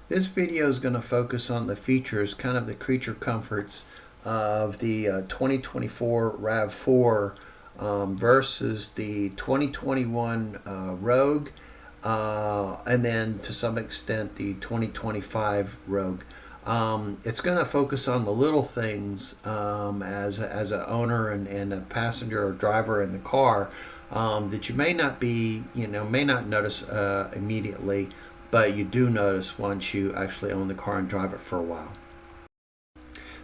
This video is going to focus on the features, kind of the creature comforts of the 2024 RAV4 versus the 2021 Rogue, and then to some extent the 2025 Rogue. It's going to focus on the little things as an owner and a passenger or driver in the car that you may not notice immediately, but you do notice once you actually own the car and drive it for a while.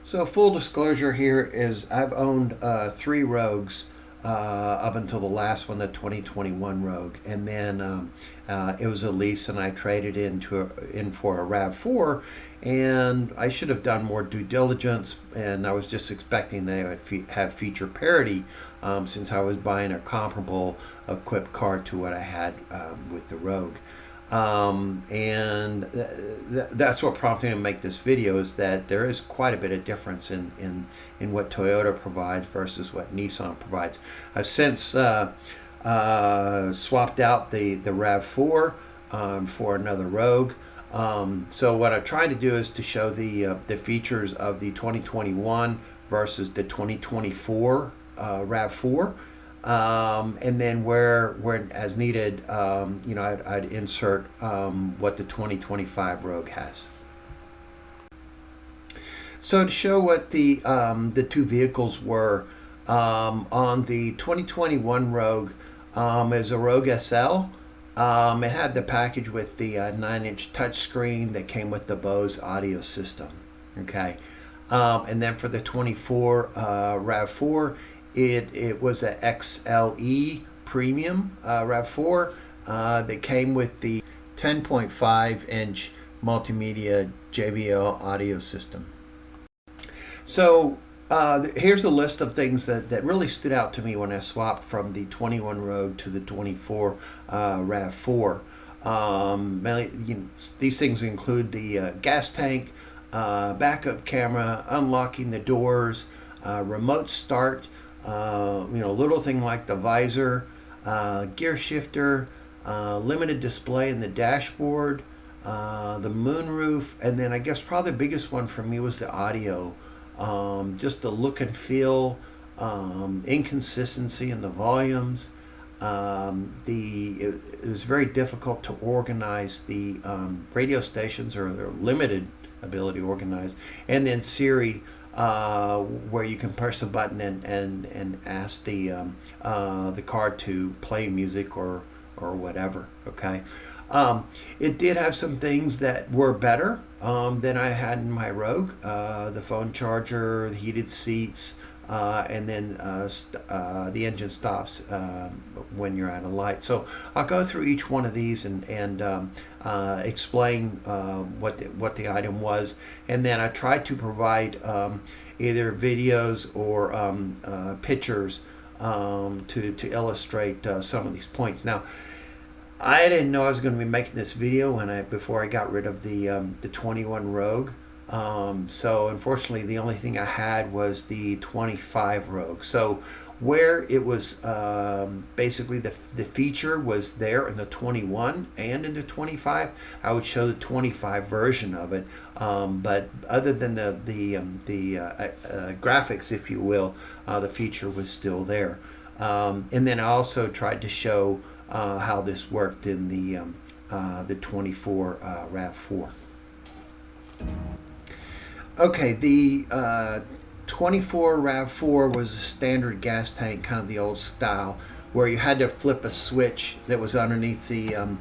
So full disclosure here is I've owned 3 Rogues up until the last one, the 2021 Rogue, and then it was a lease and I traded in for a RAV4, and I should have done more due diligence, and I was just expecting they would have feature parity since I was buying a comparable equipped car to what I had with the Rogue. That's what prompted me to make this video, is that there is quite a bit of difference in what Toyota provides versus what Nissan provides. I've since swapped out the RAV4 for another Rogue. So what I'm trying to do is to show the features of the 2021 versus the 2024 RAV4. And then where as needed, I'd insert what the 2025 Rogue has. So to show what the 2 vehicles were, on the 2021 Rogue is a Rogue SL. It had the package with the 9-inch touchscreen that came with the Bose audio system. Okay, and then for the 24 RAV4. It was a XLE Premium RAV4 that came with the 10.5-inch multimedia JBL audio system. So here's a list of things that really stood out to me when I swapped from the 21 Rogue to the 24 RAV4. These things include the gas tank, backup camera, unlocking the doors, remote start, little thing like the visor, gear shifter, limited display in the dashboard, the moonroof, and then I guess probably the biggest one for me was the audio. Just the look and feel, inconsistency in the volumes. It was very difficult to organize the radio stations, or their limited ability to organize, and then Siri, where you can push the button and ask the car to play music or whatever. Okay, it did have some things that were better than I had in my Rogue. The phone charger, the heated seats, and then the engine stops when you're at a light. So I'll go through each one of these and explain what the item was, and then I tried to provide either videos or pictures to illustrate some of these points. Now, I didn't know I was going to be making this video before I got rid of the 21 Rogue. So unfortunately, the only thing I had was the 25 Rogue. So where it was basically the feature was there in the 21 and in the 25, I would show the 25 version of it. But other than the graphics, if you will, the feature was still there. And then I also tried to show how this worked in the 24 RAV4. Okay, the 24 RAV4 was a standard gas tank, kind of the old style, where you had to flip a switch that was underneath the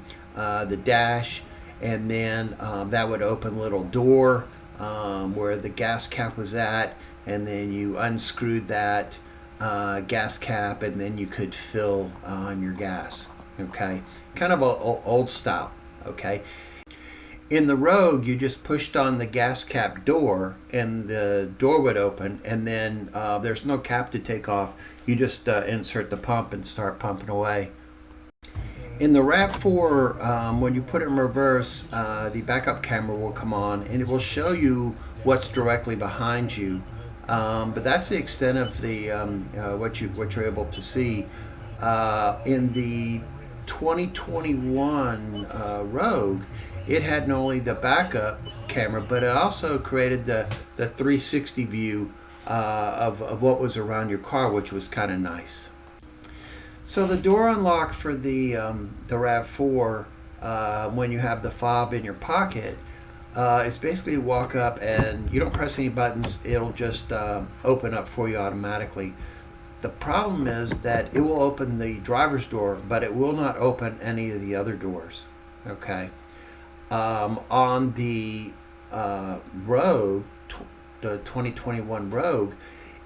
dash, and then that would open a little door where the gas cap was at, and then you unscrewed that gas cap, and then you could fill your gas. Okay, kind of a old style. Okay. In the Rogue, you just pushed on the gas cap door and the door would open, and then there's no cap to take off. You just insert the pump and start pumping away. In the RAV4, when you put it in reverse, the backup camera will come on and it will show you what's directly behind you. But that's the extent of the what you're able to see. In the 2021 Rogue, it had not only the backup camera, but it also created the 360 view of what was around your car, which was kind of nice. So the door unlock for the RAV4, when you have the fob in your pocket, it's basically you walk up and you don't press any buttons, it'll just open up for you automatically. The problem is that it will open the driver's door, but it will not open any of the other doors. Okay. On the Rogue, the 2021 Rogue,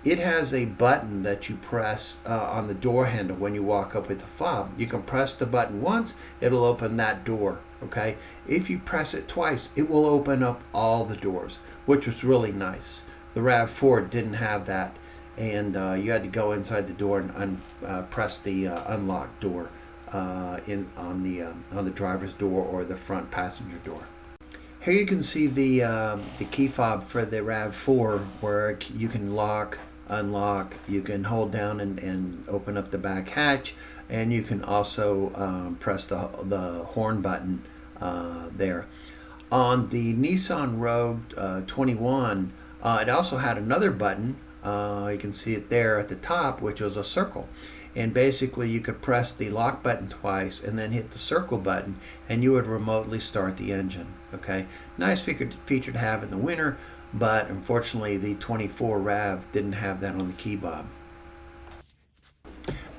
it has a button that you press on the door handle when you walk up with the fob. You can press the button once, it'll open that door. Okay. If you press it twice, it will open up all the doors, which was really nice. The RAV4 didn't have that, and you had to go inside the door and press the unlock door on the driver's door or the front passenger door. Here you can see the key fob for the RAV4, where you can lock, unlock, you can hold down and open up the back hatch, and you can also press the horn button there. On the Nissan Rogue 21, it also had another button. You can see it there at the top, which was a circle. And basically you could press the lock button twice and then hit the circle button, and you would remotely start the engine. Okay, nice feature to have in the winter, but unfortunately the 24 RAV didn't have that on the key fob.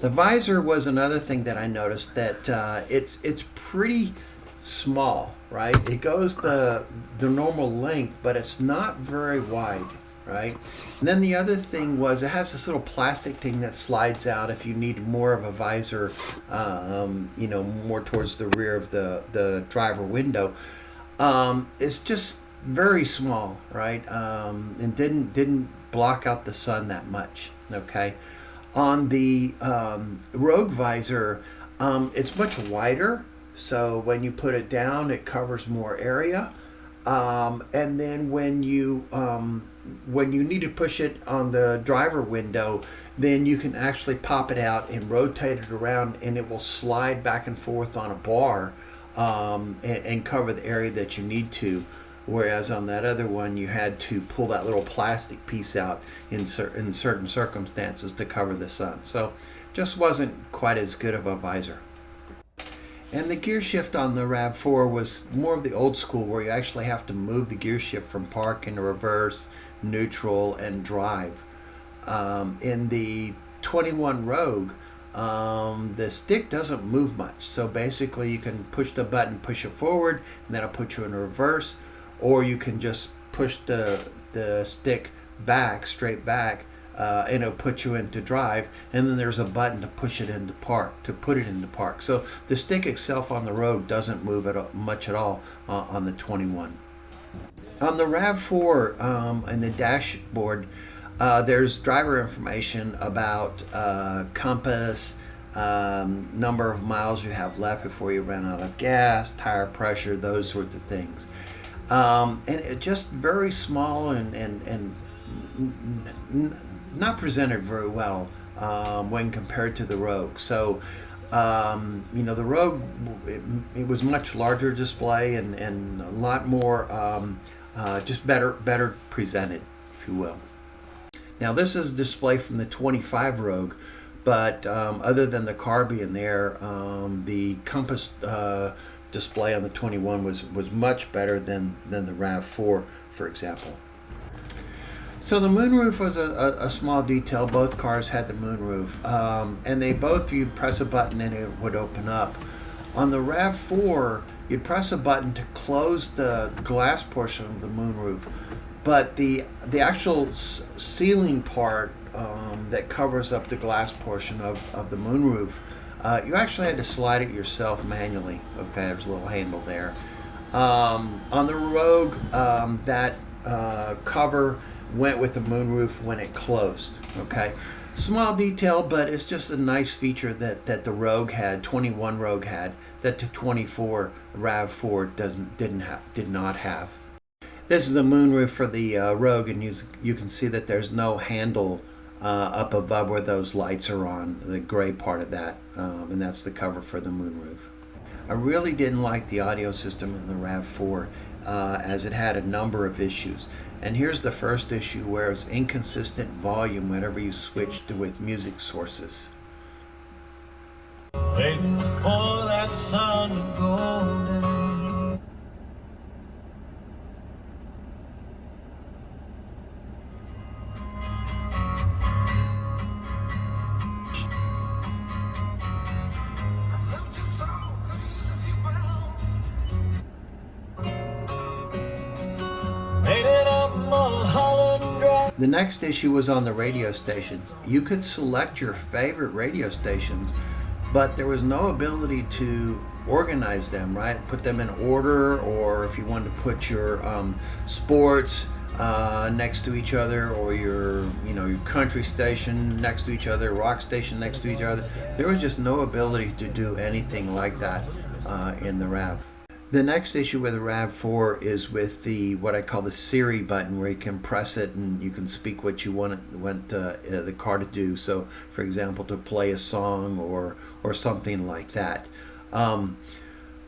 The visor was another thing that I noticed, that it's pretty small, right? It goes the normal length, but it's not very wide, right? And then the other thing was, it has this little plastic thing that slides out if you need more of a visor, more towards the rear of the driver window. It's just very small, right? And didn't block out the sun that much. Okay. On the Rogue visor, it's much wider, so when you put it down, it covers more area. And then when you need to push it on the driver window, then you can actually pop it out and rotate it around, and it will slide back and forth on a bar and cover the area that you need to. Whereas on that other one, you had to pull that little plastic piece out in certain circumstances to cover the sun. So just wasn't quite as good of a visor. And the gear shift on the RAV4 was more of the old school, where you actually have to move the gear shift from park into reverse, neutral, and drive. In the 21 Rogue, the stick doesn't move much. So basically you can push the button, push it forward, and that'll put you in reverse. Or you can just push the stick back, straight back, and it'll put you into drive, and then there's a button to push it into park, to put it into park. So the stick itself on the Rogue doesn't move much at all on the 21. On the RAV4, in the dashboard, there's driver information about compass, number of miles you have left before you run out of gas, tire pressure, those sorts of things. And it just very small and not presented very well when compared to the Rogue. So the Rogue, it was much larger display and a lot more just better presented, if you will. Now this is a display from the 25 Rogue, but other than the car being there, the compass display on the 21 was much better than the RAV4, for example. So the moonroof was a small detail. Both cars had the moonroof, and they both, you'd press a button and it would open up. On the RAV4, you'd press a button to close the glass portion of the moonroof, but the actual ceiling part that covers up the glass portion of the moonroof, you actually had to slide it yourself manually. Okay, there's a little handle there. On the Rogue, that cover went with the moonroof when it closed. Okay, small detail, but it's just a nice feature that the Rogue had, 21 Rogue had, that the 24 RAV4 did not have. This is the moonroof for the Rogue, and you can see that there's no handle up above where those lights are on, the gray part of that, and that's the cover for the moonroof. I really didn't like the audio system in the RAV4 as it had a number of issues. And here's the first issue, where it was inconsistent volume whenever you switched with music sources. Waiting for that sun to go down. Made it up Mulholland Drive. The next issue was on the radio stations. You could select your favorite radio stations, but there was no ability to organize them, right? Put them in order, or if you wanted to put your sports next to each other, or your your country station next to each other, rock station next to each other. There was just no ability to do anything like that in the RAV. The next issue with the RAV4 is with the what I call the Siri button, where you can press it and you can speak what you want the car to do. So, for example, to play a song or something like that.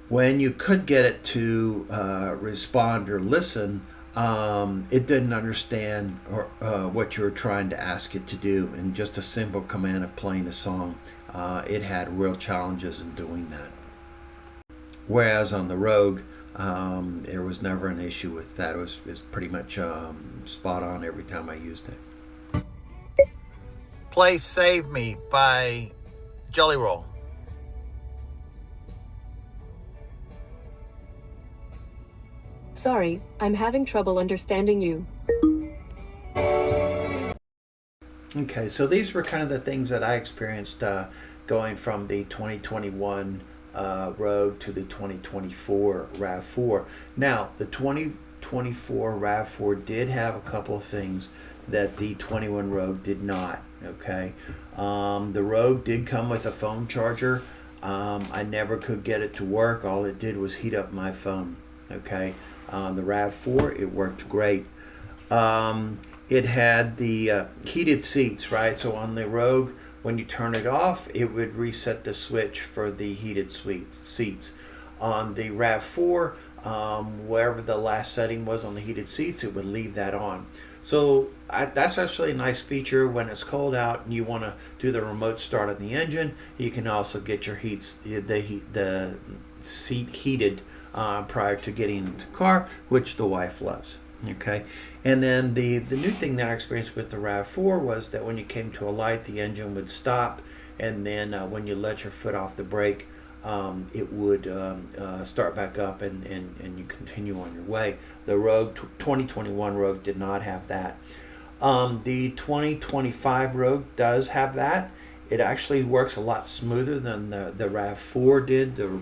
When you could get it to respond or listen, it didn't understand what you were trying to ask it to do. And just a simple command of playing a song, it had real challenges in doing that. Whereas on the Rogue, there was never an issue with that. It was pretty much spot on every time I used it. Play Save Me by Jelly Roll. Sorry, I'm having trouble understanding you. Okay, so these were kind of the things that I experienced going from the 2021 Rogue to the 2024 RAV4. Now, the 2024 RAV4 did have a couple of things that the 21 Rogue did not. Okay, the Rogue did come with a phone charger. I never could get it to work. All it did was heat up my phone. Okay, the RAV4, it worked great. It had the heated seats, right? So on the Rogue, when you turn it off, it would reset the switch for the heated seats. On the RAV4, wherever the last setting was on the heated seats, it would leave that on. So that's actually a nice feature. When it's cold out and you want to do the remote start of the engine, you can also get your the seat heated prior to getting into the car, which the wife loves. Okay, and then the new thing that I experienced with the RAV4 was that when you came to a light, the engine would stop, and then when you let your foot off the brake, it would start back up, and you continue on your way. The Rogue 2021 Rogue did not have that. The 2025 Rogue does have that. It actually works a lot smoother than the RAV4 did. The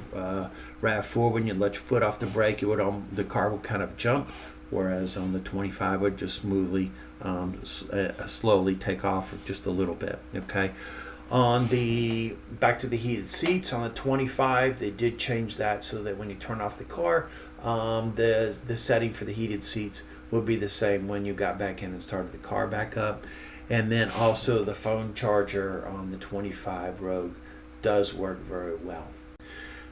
RAV4, when you let your foot off the brake, the car would kind of jump, whereas on the 25 would just smoothly, slowly take off just a little bit. Okay. Back to the heated seats, on the 25, they did change that so that when you turn off the car, the setting for the heated seats would be the same when you got back in and started the car back up. And then also the phone charger on the 25 Rogue does work very well.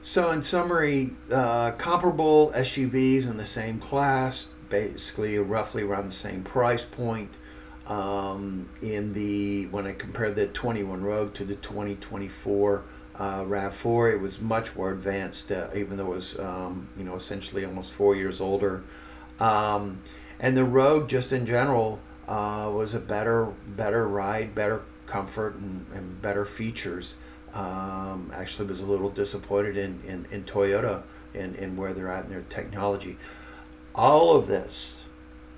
So in summary, comparable SUVs in the same class, basically roughly around the same price point. When I compare the 21 Rogue to the 2024 RAV4, it was much more advanced, even though it was essentially almost 4 years older. And the Rogue, just in general, was a better ride, better comfort, and better features. Actually was a little disappointed in Toyota and where they're at in their technology. All of this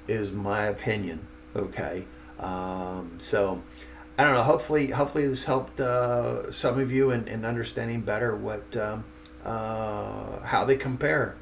is my opinion. Okay, so I don't know. Hopefully this helped some of you in understanding better how they compare